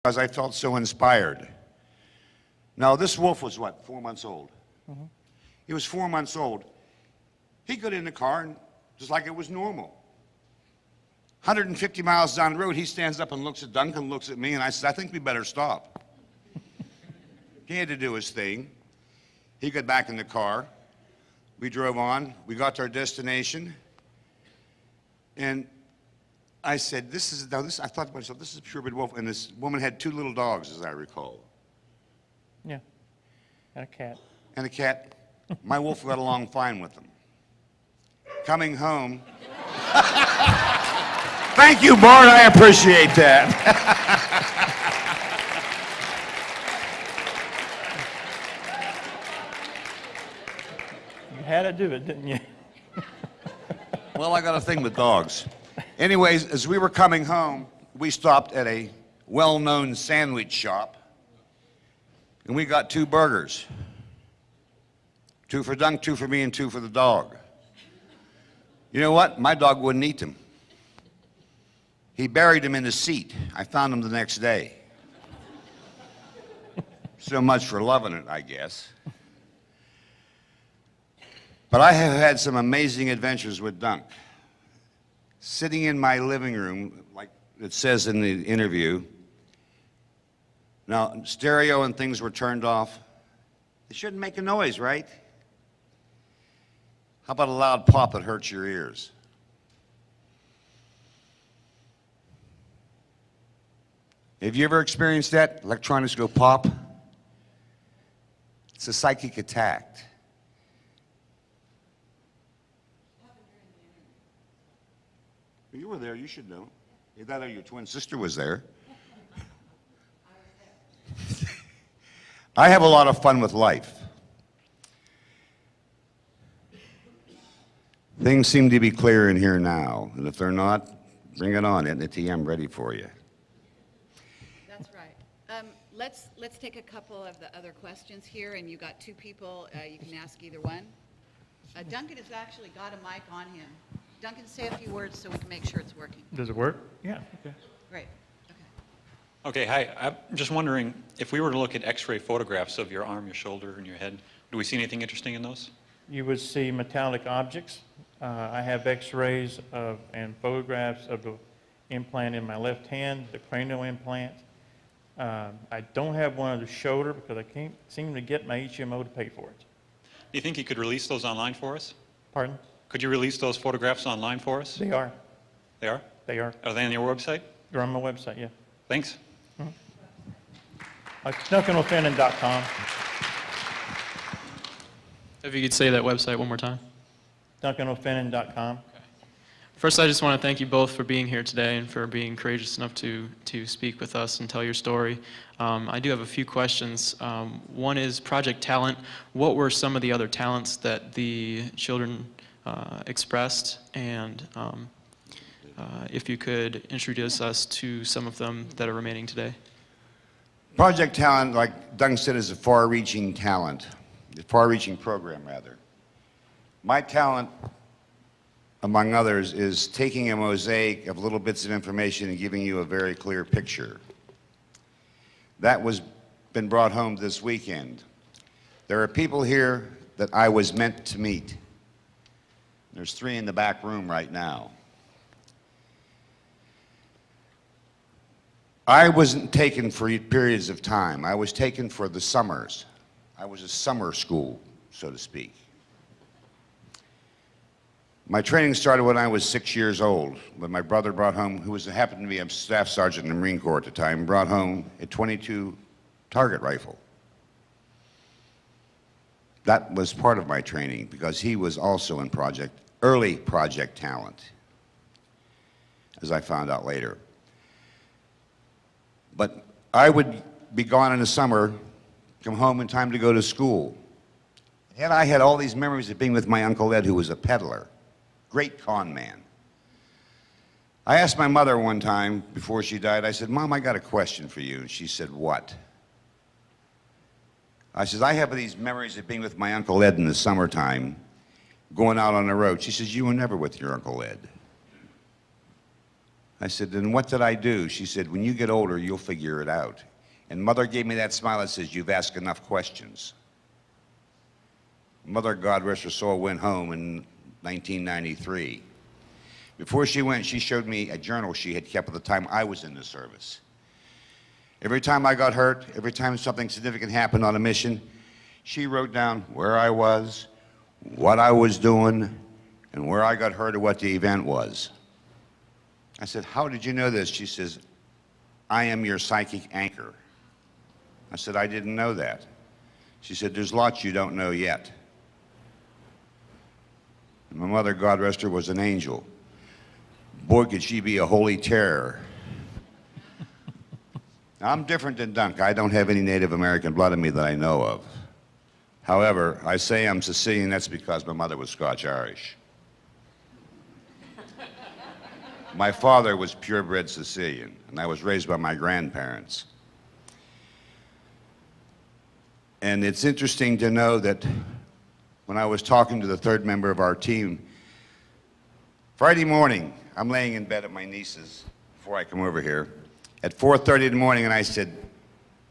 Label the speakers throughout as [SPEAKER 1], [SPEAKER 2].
[SPEAKER 1] because I felt so inspired. Now, this wolf was what, 4 months old? Mm-hmm. He was 4 months old. He got in the car and just like it was normal. 150 miles down the road, he stands up and looks at Duncan, looks at me, and I said, I think we better stop. He had to do his thing. He got back in the car. We drove on. We got to our destination. And I said, I thought to myself, this is a purebred wolf. And this woman had 2 little dogs, as I recall.
[SPEAKER 2] Yeah, and a cat.
[SPEAKER 1] And a cat. My wolf got along fine with them. Coming home. Thank you, Bart. I appreciate that.
[SPEAKER 2] You had to do it, didn't you?
[SPEAKER 1] Well, I got a thing with dogs. Anyways, as we were coming home, we stopped at a well-known sandwich shop, and we got 2 burgers. 2 for Dunk, 2 for me, and 2 for the dog. You know what? My dog wouldn't eat them. He buried them in the seat. I found them the next day. So much for loving it, I guess. But I have had some amazing adventures with Dunk. Sitting in my living room, like it says in the interview, now stereo and things were turned off. They shouldn't make a noise, right? How about a loud pop that hurts your ears? Have you ever experienced that? Electronics go pop? It's a psychic attack. You were there, you should know. Either your twin sister was there. I have a lot of fun with life. Things seem to be clear in here now, and if they're not, bring it on. Etnity, I'm ready for you.
[SPEAKER 3] That's right. Let's take a couple of the other questions here, and you got 2 people. You can ask either one. Duncan has actually got a mic on him. Duncan, say a few words so we can make sure it's working.
[SPEAKER 2] Does it work? Yeah. Okay.
[SPEAKER 3] Great.
[SPEAKER 4] Okay, hi. I'm just wondering, if we were to look at X-ray photographs of your arm, your shoulder, and your head, do we see anything interesting in those?
[SPEAKER 2] You would see metallic objects. I have X-rays and photographs of the implant in my left hand, the cranial implant. I don't have one of the shoulder because I can't seem to get my HMO to pay for it.
[SPEAKER 4] Do you think you could release those online for us?
[SPEAKER 2] Pardon?
[SPEAKER 4] Could you release those photographs online for us?
[SPEAKER 2] They are.
[SPEAKER 4] They are?
[SPEAKER 2] They are.
[SPEAKER 4] Are they on your website?
[SPEAKER 2] They're on my website, yeah.
[SPEAKER 4] Thanks.
[SPEAKER 2] DuncanOFinioan.com.
[SPEAKER 5] If you could say that website one more time.
[SPEAKER 2] DuncanOFinioan.com.
[SPEAKER 5] First, I just want to thank you both for being here today and for being courageous enough to speak with us and tell your story. I do have a few questions. One is Project Talent. What were some of the other talents that the children expressed? And if you could introduce us to some of them that are remaining today.
[SPEAKER 1] Project Talent, like Duncan said, is a far-reaching talent, a far-reaching program, rather. My talent, among others, is taking a mosaic of little bits of information and giving you a very clear picture. That was been brought home this weekend. There are people here that I was meant to meet. There's 3 in the back room right now. I wasn't taken for periods of time. I was taken for the summers. I was a summer school, so to speak. My training started when I was 6 years old, when my brother brought home, who happened to be a staff sergeant in the Marine Corps at the time, brought home a .22 target rifle. That was part of my training because he was also in early Project Talent, as I found out later. But I would be gone in the summer, come home in time to go to school. And I had all these memories of being with my Uncle Ed, who was a peddler, great con man. I asked my mother one time before she died, I said, Mom, I got a question for you. And she said, what? I said, I have these memories of being with my Uncle Ed in the summertime, going out on the road. She says, you were never with your Uncle Ed. I said, "Then what did I do?" She said, "When you get older, you'll figure it out." And Mother gave me that smile that says, "You've asked enough questions." Mother, God rest her soul, went home in 1993. Before she went, she showed me a journal she had kept at the time I was in the service. Every time I got hurt, every time something significant happened on a mission, she wrote down where I was, what I was doing, and where I got hurt or what the event was. I said, "How did you know this?" She says, "I am your psychic anchor." I said, "I didn't know that." She said, "There's lots you don't know yet." And my mother, God rest her, was an angel. Boy, could she be a holy terror. Now, I'm different than Dunk. I don't have any Native American blood in me that I know of. However, I say I'm Sicilian, that's because my mother was Scotch-Irish. My father was purebred Sicilian, and I was raised by my grandparents. And it's interesting to know that when I was talking to the third member of our team, Friday morning, I'm laying in bed at my niece's before I come over here, at 4:30 in the morning, and I said,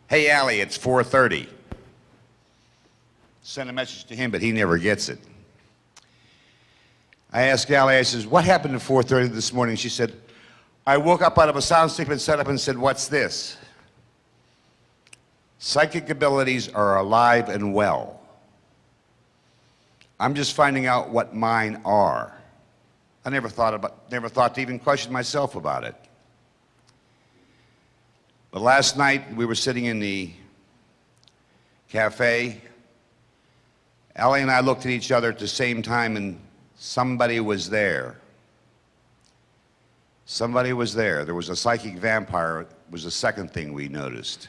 [SPEAKER 1] "Hey, Allie, it's 4:30. Sent a message to him, but he never gets it. I asked Allie, I says, "What happened at 4:30 this morning?" She said, "I woke up out of a sound sleep and sat up and said, 'What's this?'" Psychic abilities are alive and well. I'm just finding out what mine are. I never thought to even question myself about it. But last night we were sitting in the cafe. Allie and I looked at each other at the same time, and somebody was there. Somebody was there. There was a psychic vampire, was the second thing we noticed.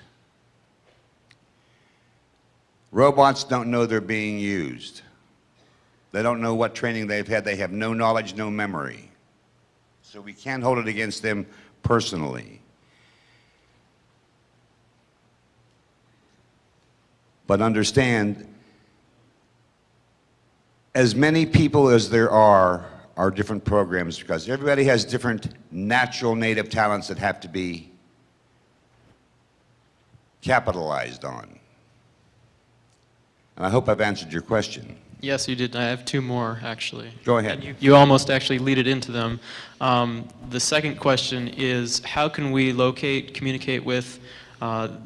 [SPEAKER 1] Robots don't know they're being used. They don't know what training they've had. They have no knowledge, no memory. So we can't hold it against them personally. But understand, as many people as there are different programs, because everybody has different natural native talents that have to be capitalized on. And I hope I've answered your question.
[SPEAKER 5] Yes, you did. I have two more, actually.
[SPEAKER 1] Go ahead.
[SPEAKER 5] And you almost actually leaded into them. The second question is, how can we locate, communicate with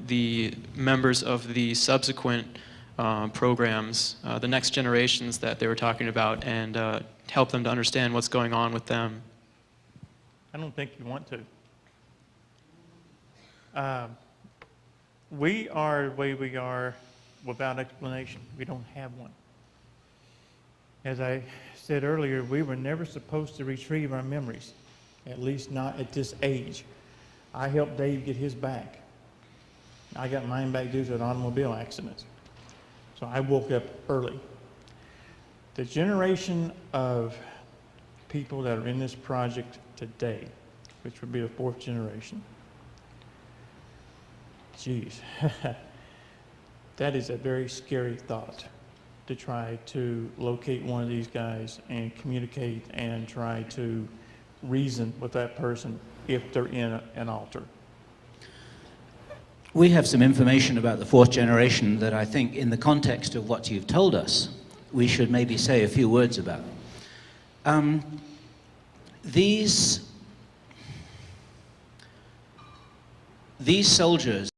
[SPEAKER 5] the members of the subsequent programs, the next generations that they were talking about, and help them to understand what's going on with them?
[SPEAKER 2] I don't think you want to. We are the way we are without explanation. We don't have one. As I said earlier, we were never supposed to retrieve our memories, at least not at this age. I helped Dave get his back. I got mine back due to an automobile accident. So I woke up early. The generation of people that are in this project today, which would be the fourth generation, geez, that is a very scary thought, to try to locate one of these guys and communicate and try to reason with that person if they're in an altar.
[SPEAKER 6] We have some information about the fourth generation that I think, in the context of what you've told us, we should maybe say a few words about. These soldiers